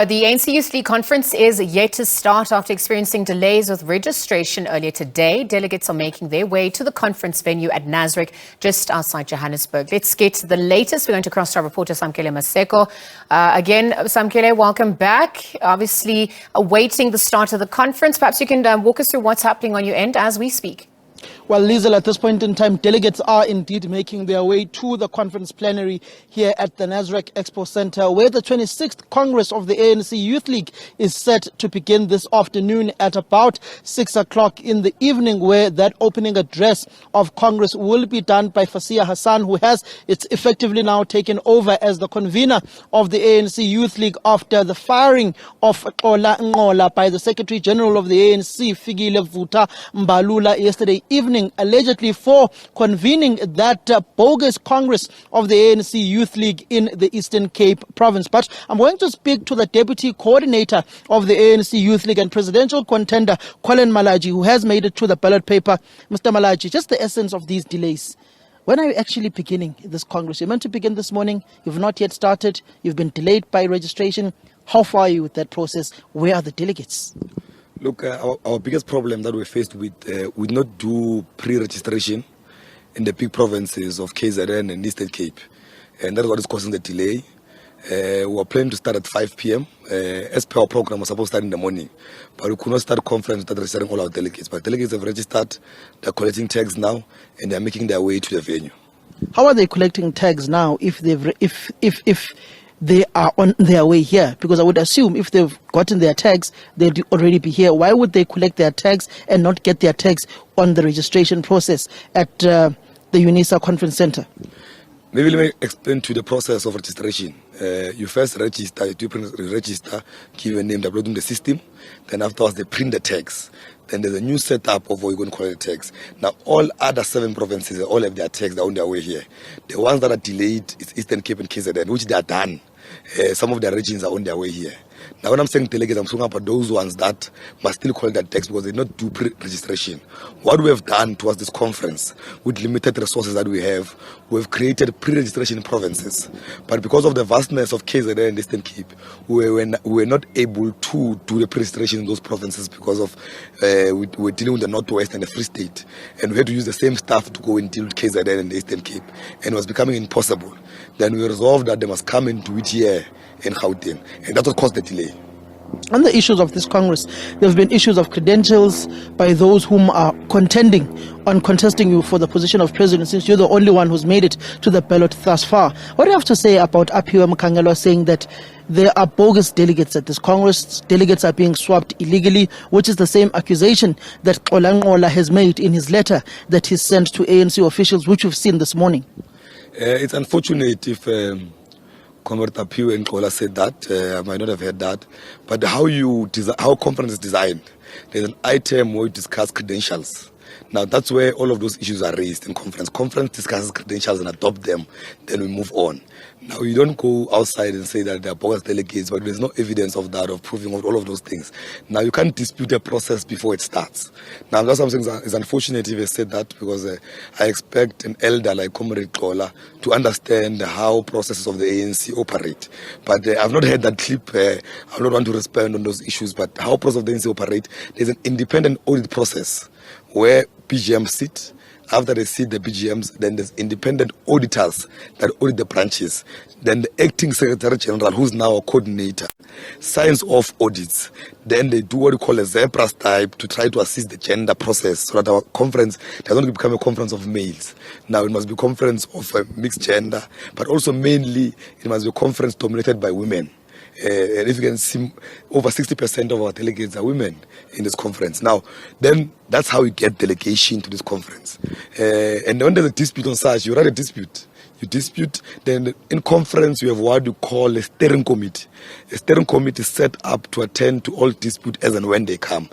The ANC Youth League Conference is yet to start after experiencing delays with registration earlier today. Delegates are making their way to the conference venue at NASREC just outside Johannesburg. Let's get the latest. We're going to cross to our reporter Samkele Maseko. Again, Samkele, welcome back. Obviously, awaiting the start of the conference. Perhaps you can walk us through what's happening on your end as we speak. Well, Liesl, at this point in time, delegates are indeed making their way to the conference plenary here at the NASREC Expo Center, where the 26th Congress of the ANC Youth League is set to begin this afternoon at about 6 o'clock in the evening, where that opening address of Congress will be done by Fasia Hassan, who has effectively now taken over as the convener of the ANC Youth League after the firing of Ola Ngola by the Secretary General of the ANC, Fikile Vuta Mbalula, yesterday evening, allegedly for convening that bogus Congress of the ANC Youth League in the Eastern Cape province. But I'm going to speak to the deputy coordinator of the ANC Youth League and presidential contender, Colin Malaji, who has made it to the ballot paper. Mr. Malaji, just the essence of these delays. When are you actually beginning this Congress? You're meant to begin this morning. You've not yet started. You've been delayed by registration. How far are you with that process? Where are the delegates? Look, our biggest problem that we're faced with, we not do pre-registration in the big provinces of KZN and Eastern Cape. And that's what is causing the delay. We were planning to start at 5 p.m. As per our program, we were supposed to start in the morning. But we could not start a conference without registering all our delegates. But delegates have registered, they're collecting tags now, and they're making their way to the venue. How are they collecting tags now if they are on their way here? Because I would assume if they've gotten their tags, they'd already be here. Why would they collect their tags and not get their tags on the registration process at the UNISA Conference Center? Maybe let me explain to you the process of registration. You first register, you register, give a name, upload in the system. Then afterwards, they print the tags. Then there's a new setup of what you're going to collect the tags. Now, all other 7 provinces, they all have their tags, they're on their way here. The ones that are delayed is Eastern Cape and KZN, which they are done. Some of their regions are on their way here. Now, when I'm saying delegates, I'm talking about those ones that must still collect their tags because they not do pre-registration. What we have done towards this conference, with limited resources that we have, we've created pre-registration provinces. But because of the vastness of KZN and Eastern Cape, we were not able to do the pre-registration in those provinces because of we're dealing with the Northwest and the Free State. And we had to use the same staff to go and deal with KZN and the Eastern Cape. And it was becoming impossible. Then we resolved that they must come and do it here in Gauteng. And that's what caused the delay. On the issues of this Congress, there have been issues of credentials by those whom are contending on contesting you for the position of president, since you're the only one who's made it to the ballot thus far. What do you have to say about Aphiwe Mkhangelo saying that there are bogus delegates at this Congress? Delegates are being swapped illegally, which is the same accusation that Ola Ngola has made in his letter that he sent to ANC officials, which we've seen this morning. It's unfortunate if Comrade Aphiwe and Ngola said that. I might not have heard that. But how conference is designed, there's an item where you discuss credentials. Now, that's where all of those issues are raised in conference. Conference discusses credentials and adopt them, then we move on. Now, you don't go outside and say that there are bogus delegates, but there's no evidence of that, of proving of all of those things. Now, you can't dispute a process before it starts. Now, that's something that is unfortunate if I said that, because I expect an elder like Comrade Ngola to understand how processes of the ANC operate. But I've not heard that clip. I don't want to respond on those issues, but how processes of the ANC operate, there's an independent audit process where PGMs sit. After they see the PGMs, then there's independent auditors that audit the branches. Then the acting Secretary General, who's now a coordinator, signs off audits. Then they do what we call a zebras type to try to assist the gender process so that our conference doesn't become a conference of males. Now it must be a conference of mixed gender, but also mainly it must be a conference dominated by women. And if you can see, over 60% of our delegates are women in this conference. Now, then that's how we get delegation to this conference. And when there's a dispute on such, you write a dispute. You dispute, then in conference you have what you call a steering committee. A steering committee is set up to attend to all disputes as and when they come.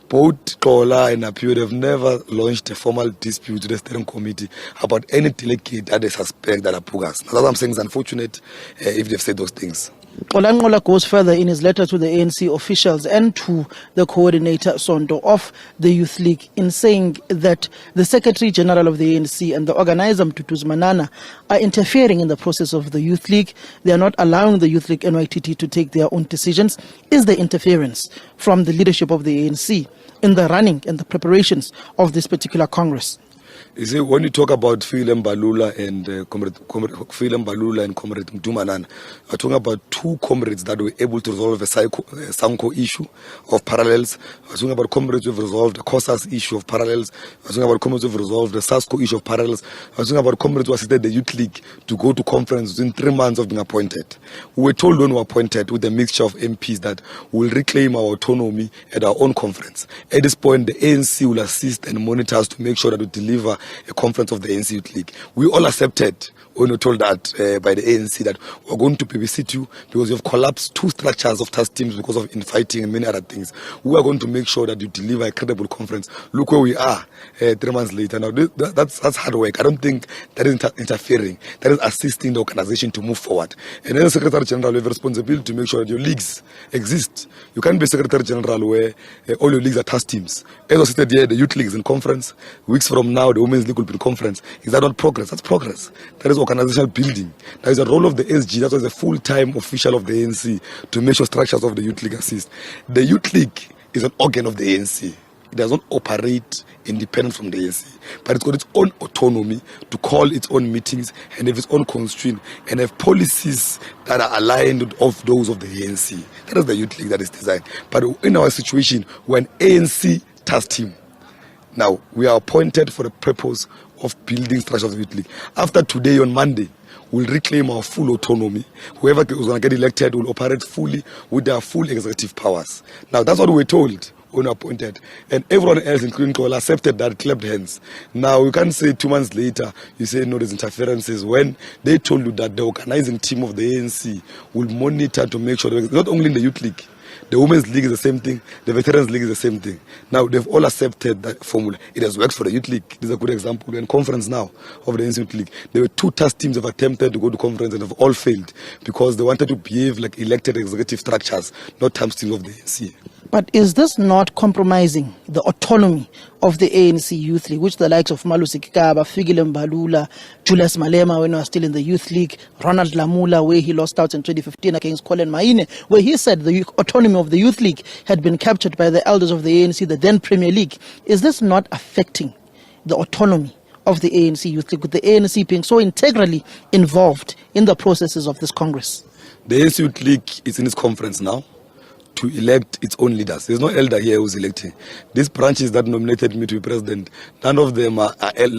Both Ngola and Aphiwe have never launched a formal dispute to the steering committee about any delegate that they suspect that are bogus. Now, that I'm saying is unfortunate if they've said those things. Olanqola goes further in his letter to the ANC officials and to the coordinator Sondo of the Youth League in saying that the Secretary General of the ANC and the organizer Mduduzi Manana are interfering in the process of the Youth League. They are not allowing the Youth League NYTT to take their own decisions. Is there interference from the leadership of the ANC in the running and the preparations of this particular Congress? You see, when you talk about Philem Balula and Comrade Mdumanana, we're talking about two comrades that were able to resolve a Sanko issue of parallels. We're talking about comrades who have resolved the COSAS issue of parallels. We're talking about comrades who have resolved the SASCO issue of parallels. We're talking about comrades who assisted the Youth League to go to conference within 3 months of being appointed. We were told when we were appointed with a mixture of MPs that we'll reclaim our autonomy at our own conference. At this point, the ANC will assist and monitor us to make sure that we deliver a conference of the ANC Youth League. We all accepted when we were told that by the ANC that we're going to babysit you because you've collapsed 2 structures of task teams because of infighting and many other things. We are going to make sure that you deliver a credible conference. Look where we are 3 months later. Now, that's hard work. I don't think that is interfering. That is assisting the organization to move forward. And as Secretary General, you have a responsibility to make sure that your leagues exist. You can't be Secretary General where all your leagues are task teams. As I said here, the Youth League is in conference. Weeks from now, the Women's League will be in conference. Is that not progress? That's progress. That is organizational building. That is the role of the SG. That was a full-time official of the ANC to make sure structures of the Youth League assist. The Youth League is an organ of the ANC. It does not operate independent from the ANC, but it's got its own autonomy to call its own meetings and have its own constraint and have policies that are aligned with those of the ANC. That is the Youth League that is designed. But in our situation, we're an ANC task team. Now, we are appointed for the purpose of building structures of the Youth League. After today, on Monday, we'll reclaim our full autonomy. Whoever is going to get elected will operate fully with their full executive powers. Now, that's what we were told when appointed. And everyone else, including Kola, accepted that, clapped hands. Now, you can't say 2 months later, you say, no, there's interferences, when they told you that the organizing team of the ANC will monitor to make sure that not only in the Youth League, the Women's League is the same thing, the Veterans League is the same thing. Now, they've all accepted that formula. It has worked for the Youth League. This is a good example. We're in conference now of the ANC Youth League. There were 2 task teams that have attempted to go to conference and have all failed because they wanted to behave like elected executive structures, not task teams of the ANC. But is this not compromising the autonomy of the ANC Youth League, which the likes of Malusi Kikaba, Philem Balula, Julius Malema, when he was still in the Youth League, Ronald Lamula, where he lost out in 2015 against Colin Maine, where he said the autonomy of the Youth League had been captured by the elders of the ANC, the then Premier League. Is this not affecting the autonomy of the ANC Youth League, with the ANC being so integrally involved in the processes of this Congress? The ANC Youth League is in its conference now to elect its own leaders. There's no elder here who's electing. These branches that nominated me to be president, none of them are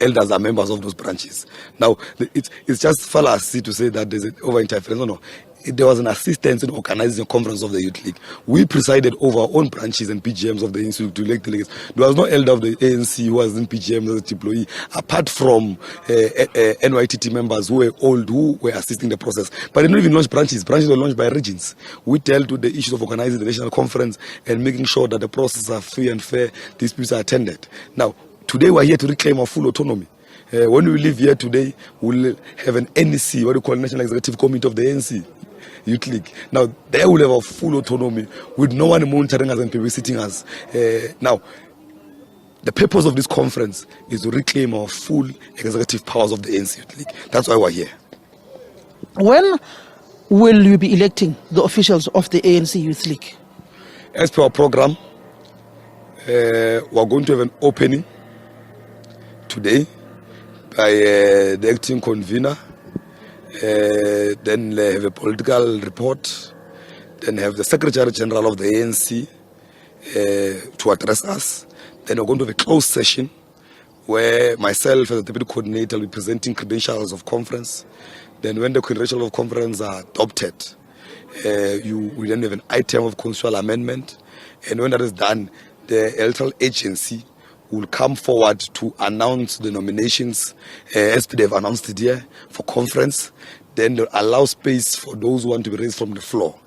elders, are members of those branches. Now, it's just fallacy to say that there's an over-interference. No. There was an assistance in organizing a conference of the Youth League. We presided over our own branches and PGMs of the ANC to elect delegates. There was no elder of the ANC who was in PGM as a employee, apart from NYTT members who were old, who were assisting the process. But they didn't even launch branches. Branches were launched by regions. We dealt with the issues of organizing the national conference and making sure that the processes are free and fair, disputes are attended. Now, today we're here to reclaim our full autonomy. When we leave here today, we'll have an NEC, what we call National Executive Committee of the ANC Youth League. Now, they will have a full autonomy with no one monitoring us and babysitting us. Now, the purpose of this conference is to reclaim our full executive powers of the ANC Youth League. That's why we're here. When will you be electing the officials of the ANC Youth League? As per our program, we're going to have an opening today by the acting convener. Then have a political report, then have the Secretary General of the ANC to address us. Then we're going to have a closed session where myself as the deputy coordinator will be presenting credentials of conference. Then when the credentials of conference are adopted, you will then have an item of constitutional amendment. And when that is done, the electoral agency will come forward to announce the nominations as they've announced it here for conference. Then they'll allow space for those who want to be raised from the floor.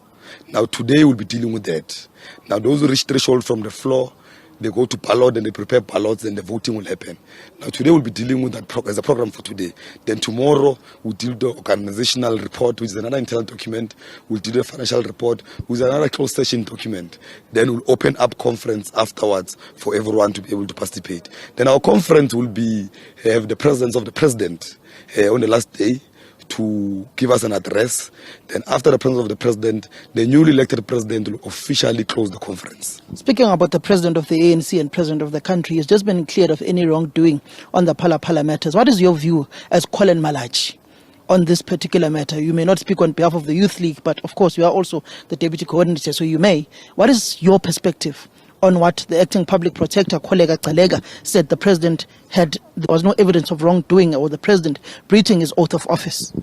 Now today we'll be dealing with that. Now those who reach threshold from the floor, they go to ballot and they prepare ballots and the voting will happen. Now today we'll be dealing with that as a program for today. Then tomorrow we'll deal with the organizational report, which is another internal document. We'll deal with the financial report, which is another closed session document. Then we'll open up conference afterwards for everyone to be able to participate. Then our conference will be have the presence of the president on the last day to give us an address. Then after the presence of the president, the newly elected president will officially close the conference. Speaking about the president of the ANC and president of the country, he's just been cleared of any wrongdoing on the Phala matters. What is your view as Colin Malachi on this particular matter? You may not speak on behalf of the Youth League, but of course you are also the deputy coordinator, so you may. What is your perspective on what the acting public protector, Kollega Tsalega, said the president there was no evidence of wrongdoing or the president breaching his oath of office?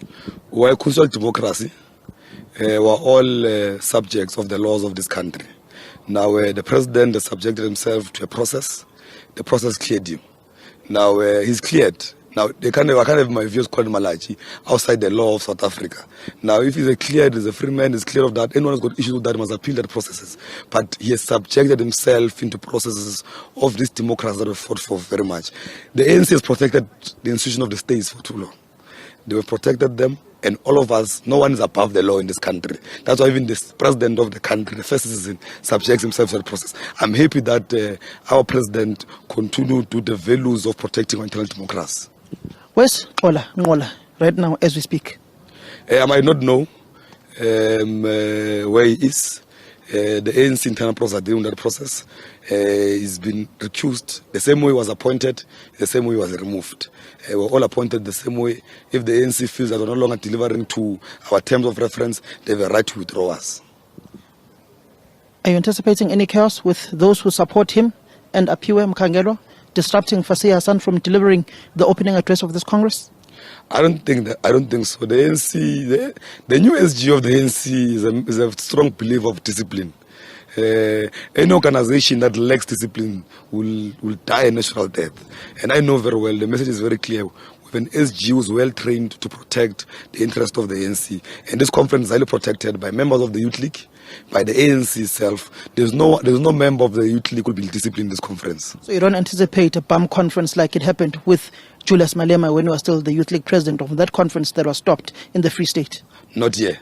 We're constitutional democracy. We're all subjects of the laws of this country. Now, the president has subjected himself to a process. The process cleared him. Now, he's cleared. Now, I can't have my views called Malachi outside the law of South Africa. Now, if he's cleared, he's a free man, he's clear of that, anyone who's got issues with that must appeal that processes. But he has subjected himself into processes of this democracy that we fought for very much. The ANC has protected the institution of the states for too long. They have protected them, and all of us, no one is above the law in this country. That's why even the president of the country, the first citizen, subjects himself to the process. I'm happy that our president continued to the values of protecting our internal democracy. Where's Ngola right now as we speak? I might not know where he is. The ANC internal process are dealing with that process. He's been recused the same way he was appointed, the same way he was removed. We're all appointed the same way. If the ANC feels that we're no longer delivering to our terms of reference, they have a right to withdraw us. Are you anticipating any chaos with those who support him and Apiwe Mkhangelwa, disrupting Fasih Hassan from delivering the opening address of this Congress? I don't think so. The ANC, the new SG of the ANC is a strong believer of discipline. Any organization that lacks discipline will die a natural death. And I know very well, the message is very clear. With an SG who is well trained to protect the interest of the ANC. And this conference is highly protected by members of the Youth League, by the ANC itself. There's no member of the Youth League who will be disciplined in this conference. So you don't anticipate a bum conference like it happened with Julius Malema when he was still the Youth League president of that conference that was stopped in the Free State? Not yet.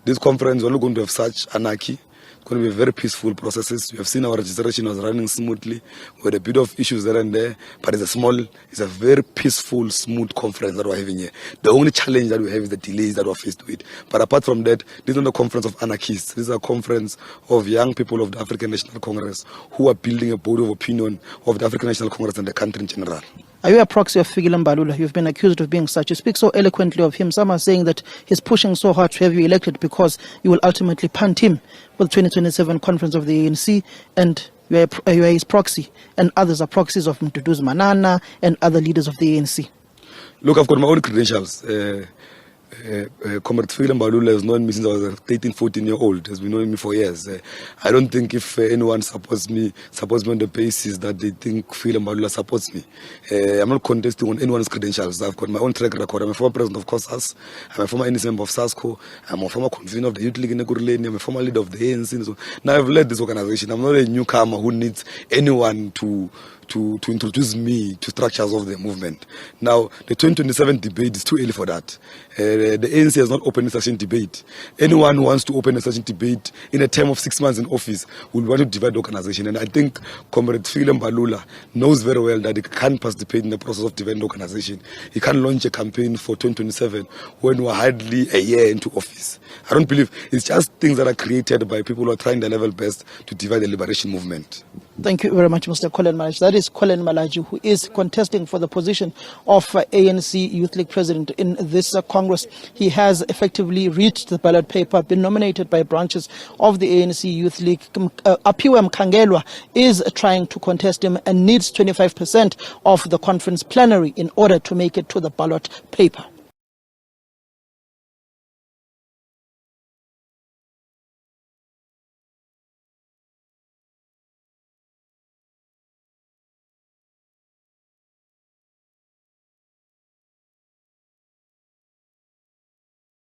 This conference, we're not going to have such anarchy. It's going to be very peaceful processes. We have seen our registration was running smoothly. We had a bit of issues there and there, but it's a very peaceful, smooth conference that we're having here. The only challenge that we have is the delays that we're faced with. But apart from that, this is not a conference of anarchists. This is a conference of young people of the African National Congress who are building a body of opinion of the African National Congress and the country in general. Are you a proxy of Fikile Mbalula? You've been accused of being such. You speak so eloquently of him. Some are saying that he's pushing so hard to have you elected because you will ultimately punt him for the 2027 conference of the ANC, and you are his proxy, and others are proxies of Mduduzi Manana and other leaders of the ANC. Look, I've got my own credentials. Comrade Fikile Mbalula has known me since I was a 13, 14-year-old. Has been knowing me for years. I don't think if anyone supports me on the basis that they think Fikile Mbalula supports me. I'm not contesting on anyone's credentials. I've got my own track record. I'm a former president of COSAS. I'm a former NEC member of SASCO. I'm a former convener of the Youth League in Ekurhuleni. I'm a former leader of the ANC. So now I've led this organization. I'm not a newcomer who needs anyone to introduce me to structures of the movement. Now, the 2027 debate is too early for that. The ANC has not opened a session debate. Anyone who wants to open a session debate in a term of 6 months in office will want to divide the organization. And I think Comrade Fikile Mbalula knows very well that he can't participate in the process of dividing the organization. He can't launch a campaign for 2027 when we're hardly a year into office. I don't believe it's just things that are created by people who are trying their level best to divide the liberation movement. Thank you very much, Mr. Colin Malachi. That is Colin Malachi, who is contesting for the position of ANC Youth League President in this Congress. He has effectively reached the ballot paper, been nominated by branches of the ANC Youth League. Apiwe Mkhangelwa is trying to contest him and needs 25% of the conference plenary in order to make it to the ballot paper.